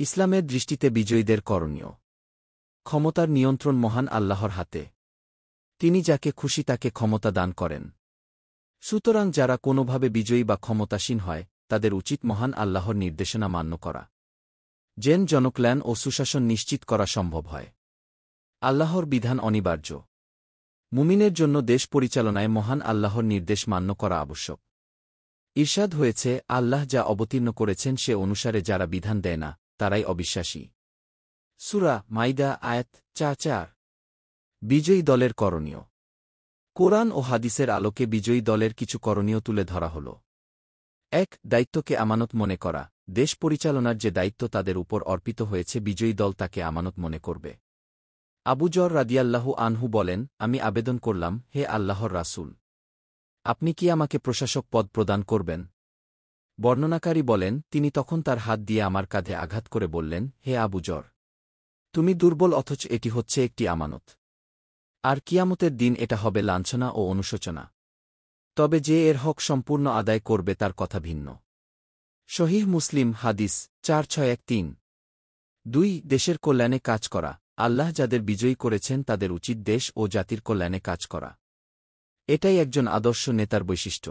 ইসলামের দৃষ্টিতে বিজয়ীদের করণীয়। ক্ষমতার নিয়ন্ত্রণ মহান আল্লাহর হাতে। তিনি যাকে খুশি তাকে ক্ষমতা দান করেন। সুতরাং যারা কোনোভাবে বিজয়ী বা ক্ষমতাসীন হয় তাদের উচিত মহান আল্লাহর নির্দেশনা মান্য করা, যেন জনকল্যাণ ও সুশাসন নিশ্চিত করা সম্ভব হয়। আল্লাহর বিধান অনিবার্য। মুমিনের জন্য দেশ পরিচালনায় মহান আল্লাহর নির্দেশ মান্য করা আবশ্যক। ইরশাদ হয়েছে, আল্লাহ যা অবতীর্ণ করেছেন সে অনুসারে যারা বিধান দেয় না তারাই অবিশ্বাসী। সূরা মাইদা আয়াত ৪। বিজয়ী দলের করণীয়। কোরআন ও হাদিসের আলোকে বিজয়ী দলের কিছু করণীয় তুলে ধরা হল। ১. দায়িত্বকে আমানত মনে করা। দেশ পরিচালনার যে দায়িত্ব তাদের উপর অর্পিত হয়েছে বিজয়ী দল তাকে আমানত মনে করবে। আবু যর রাদিয়াল্লাহু আনহু বলেন, আমি আবেদন করলাম, হে আল্লাহর রাসূল, আপনি কি আমাকে প্রশাসক পদ প্রদান করবেন? বর্ণনাকারী বলেন, তিনি তখন তার হাত দিয়ে আমার কাঁধে আঘাত করে বললেন, হে আবু যর, তুমি দুর্বল অথচ এটি হচ্ছে একটি আমানত। আর কিয়ামতের দিন এটা হবে লাঞ্ছনা ও অনুশোচনা। তবে যে এর হক সম্পূর্ণ আদায় করবে তার কথা ভিন্ন। সহিহ মুসলিম হাদিস ৪৬১৩। ২. দেশের কল্যাণে কাজ করা। আল্লাহ যাদের বিজয়ী করেছেন তাদের উচিত দেশ ও জাতির কল্যাণে কাজ করা। এটাই একজন আদর্শ নেতার বৈশিষ্ট্য।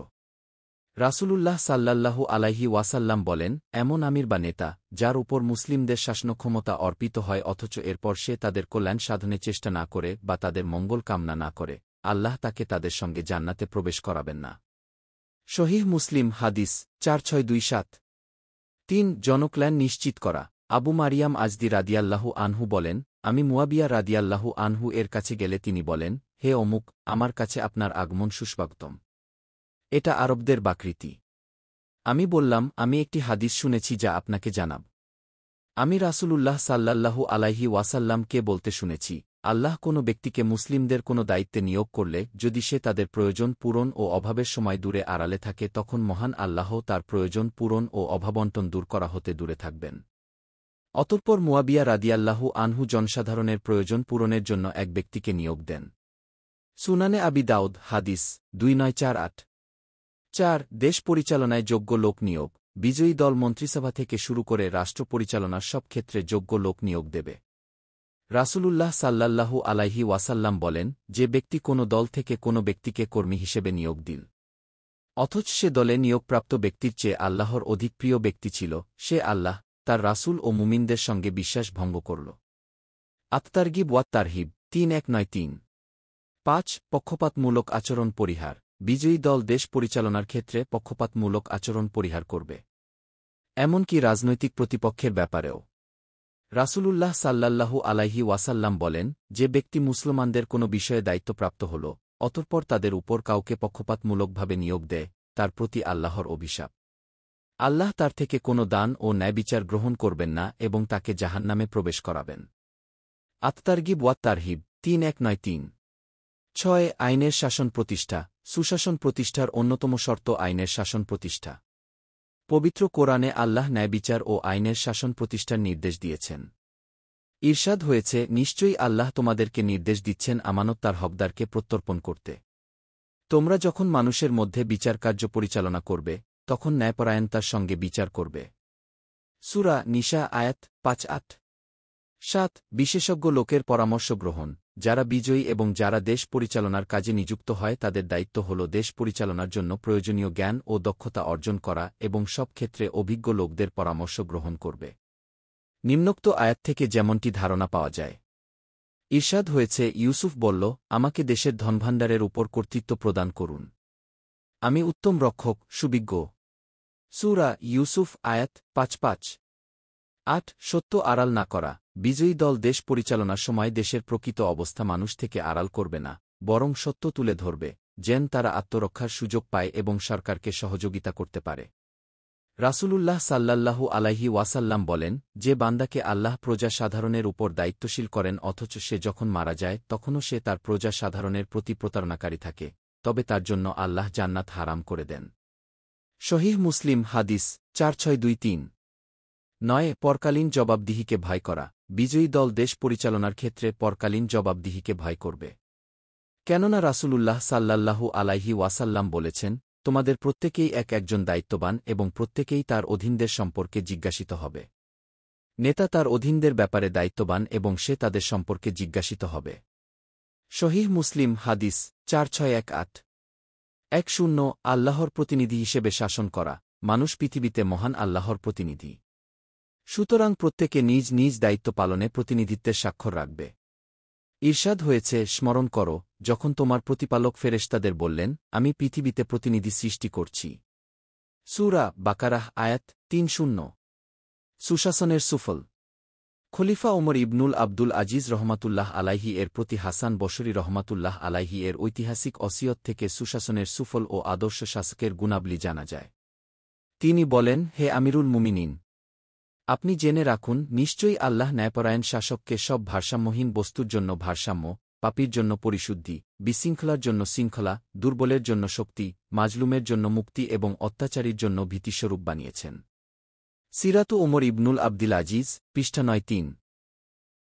রাসূলুল্লাহ সাল্লাল্লাহু আলাইহি ওয়াসাল্লাম বলেন, এমন আমির বা নেতা যার উপর মুসলিমদের শাসনক্ষমতা অর্পিত হয় অথচ এরপর সে তাদের কল্যাণ সাধনে চেষ্টা না করে বা তাদের মঙ্গল কামনা না করে, আল্লাহ তাকে তাদের সঙ্গে জান্নাতে প্রবেশ করাবেন না। সহিহ মুসলিম হাদিস ৪৬২৭। ৩. জনকল্যাণ নিশ্চিত করা। আবু মারিয়াম আজদি রাদিয়াল্লাহু আনহু বলেন, আমি মুয়াবিয়া রাদিয়াল্লাহু আনহু এর কাছে গেলে তিনি বলেন, হে অমুক, আমার কাছে আপনার আগমন সুস্বাগতম। এটা আরবদের বাকরীতি। আমি বললাম, আমি একটি হাদিস শুনেছি যা আপনাকে জানাব। আমি রাসূলুল্লাহ সাল্লাল্লাহু আলাইহি ওয়াসাল্লামকে বলতে শুনেছি, আল্লাহ কোনো ব্যক্তিকে মুসলিমদের কোনো দায়িত্বে নিয়োগ করলে যদি সে তাদের প্রয়োজন পূরণ ও অভাবের সময় দূরে আড়ালে থাকে তখন মহান আল্লাহ তার প্রয়োজন পূরণ ও অভাবন্টন দূর করা হতে দূরে থাকবেন। অতঃপর মুয়াবিয়া রাদিয়াল্লাহু আনহু জনসাধারণের প্রয়োজন পূরণের জন্য এক ব্যক্তিকে নিয়োগ দেন। সুনানে আবি দাউদ হাদিস ২৯৪৮। ৪. দেশ পরিচালনায় যোগ্য লোক নিয়োগ। বিজয়ী দল মন্ত্রিসভা থেকে শুরু করে রাষ্ট্র পরিচালনার সব ক্ষেত্রে যোগ্য লোক নিয়োগ দেবে। রাসূলুল্লাহ সাল্লাল্লাহু আলাইহি ওয়াসাল্লাম বলেন, যে ব্যক্তি কোনো দল থেকে কোনো ব্যক্তিকে কর্মী হিসেবে নিয়োগ দিল অথচ সে দলে নিয়োগপ্রাপ্ত ব্যক্তির চেয়ে আল্লাহর অধিক প্রিয় ব্যক্তি ছিল, সে আল্লাহ, তার রাসূল ও মুমিনদের সঙ্গে বিশ্বাস ভঙ্গ করল। আত-তারগিব ওয়াত তারহিব ৩১৯৩। ৫. পক্ষপাতমূলক আচরণ পরিহার। বিজয়ী দল দেশ পরিচালনার ক্ষেত্রে পক্ষপাতমূলক আচরণ পরিহার করবে, এমনকি রাজনৈতিক প্রতিপক্ষের ব্যাপারেও। রাসূলুল্লাহ সাল্লাল্লাহু আলাইহি ওয়াসাল্লাম বলেন, যে ব্যক্তি মুসলমানদের কোনো বিষয়ে দায়িত্বপ্রাপ্ত হল অতঃপর তাদের উপর কাউকে পক্ষপাতমূলকভাবে নিয়োগ দেয়, তার প্রতি আল্লাহর অভিশাপ। আল্লাহ তার থেকে কোনো দান ও ন্যায়বিচার গ্রহণ করবেন না এবং তাকে জাহান্নামে প্রবেশ করাবেন। আত-তারগিব ওয়াত তারহিব ৩১৯৩। ৬. আইনের শাসন প্রতিষ্ঠা। সুশাসন প্রতিষ্ঠার অন্যতম শর্ত আইনের শাসন প্রতিষ্ঠা। পবিত্র কোরআনে আল্লাহ ন্যায়বিচার ও আইনের শাসন প্রতিষ্ঠার নির্দেশ দিয়েছেন। ইরশাদ হয়েছে, নিশ্চয়ই আল্লাহ তোমাদেরকে নির্দেশ দিচ্ছেন আমানত তার হকদারকে প্রত্যর্পণ করতে। তোমরা যখন মানুষের মধ্যে বিচারকার্য পরিচালনা করবে তখন ন্যায়পরায়ণতার সঙ্গে বিচার করবে। সূরা নিসা আয়াত ৫-৮। ৭. বিশেষজ্ঞ লোকের পরামর্শ গ্রহণ। যারা বিজয়ী এবং যারা দেশ পরিচালনার কাজে নিযুক্ত হয় তাদের দায়িত্ব হল দেশ পরিচালনার জন্য প্রয়োজনীয় জ্ঞান ও দক্ষতা অর্জন করা এবং সব ক্ষেত্রে অভিজ্ঞ লোকদের পরামর্শ গ্রহণ করবে। নিম্নোক্ত আয়াত থেকে যেমনটি ধারণা পাওয়া যায়। ইরশাদ হয়েছে, ইউসুফ বলল, আমাকে দেশের ধনভাণ্ডারের উপর কর্তৃত্ব প্রদান করুন। আমি উত্তম রক্ষক, সুবিজ্ঞ। সূরা ইউসুফ আয়াত ৫-৫। ৮. সত্য আড়াল না করা। বিজয়ী দল দেশ পরিচালনার সময় দেশের প্রকৃত অবস্থা মানুষ থেকে আড়াল করবে না, বরং সত্য তুলে ধরবে, যেন তারা আত্মরক্ষার সুযোগ পায় এবং সরকারকে সহযোগিতা করতে পারে। রাসূলুল্লাহ সাল্লাল্লাহু আলাইহি ওয়াসাল্লাম বলেন, যে বান্দাকে আল্লাহ প্রজা সাধারণের উপর দায়িত্বশীল করেন অথচ সে যখন মারা যায় তখনও সে তার প্রজা সাধারণের প্রতি প্রতারণাকারী থাকে, তবে তার জন্য আল্লাহ জান্নাত হারাম করে দেন। সহিহ মুসলিম হাদিস ৪৬২৩। ৯. পরকালীন জবাবদিহিকে ভয় করা। বিজয়ী দল দেশ পরিচালনার ক্ষেত্রে পরকালীন জবাবদিহিকে ভয় করবে। কেননা রাসূলুল্লাহ সাল্লাল্লাহু আলাইহি ওয়াসাল্লাম বলেছেন, তোমাদের প্রত্যেকেই একজন দায়িত্ববান এবং প্রত্যেকেই তার অধীনদের সম্পর্কে জিজ্ঞাসিত হবে। নেতা তার অধীনদের ব্যাপারে দায়িত্ববান এবং সে তাদের সম্পর্কে জিজ্ঞাসিত হবে। সহিহ মুসলিম হাদিস 4618 10 আল্লাহর প্রতিনিধি হিসেবে শাসন করা। মানুষ পৃথিবীতে মহান আল্লাহর প্রতিনিধি। সুতরাং প্রত্যেকে নিজ নিজ দায়িত্ব পালনে প্রতিনিধিত্বের স্বাক্ষর রাখবে। ঈর্ষাদ হয়েছে, স্মরণ করো, যখন তোমার প্রতিপালক ফেরেশতাদের বললেন, আমি পৃথিবীতে প্রতিনিধি সৃষ্টি করছি। সূরা বাকারাহ আয়াত 30। সুশাসনের সুফল। খলিফা ওমর ইবনুল আব্দুল আজিজ রহমাতুল্লাহ আলাইহি এর প্রতি হাসান বসরি রহমাতুল্লাহ আলাইহি এর ঐতিহাসিক অসিয়ত থেকে সুশাসনের সুফল ও আদর্শ শাসকের গুণাবলী জানা যায়। তিনি বলেন, হে আমিরুল মুমিনিন, আপনি জেনে রাখুন, নিশ্চয়ই আল্লাহ ন্যায়পরায়ণ শাসককে সব ভারসাম্যহীন বস্তুর জন্য ভারসাম্য, পাপীর জন্য পরিশুদ্ধি, বিশৃঙ্খলার জন্য শৃঙ্খলা, দুর্বলের জন্য শক্তি, মাজলুমের জন্য মুক্তি এবং অত্যাচারীর জন্য ভীতিস্বরূপ বানিয়েছেন। সিরাতু ওমর ইবনুল আব্দুল আজিজ, পৃষ্ঠা 9-3।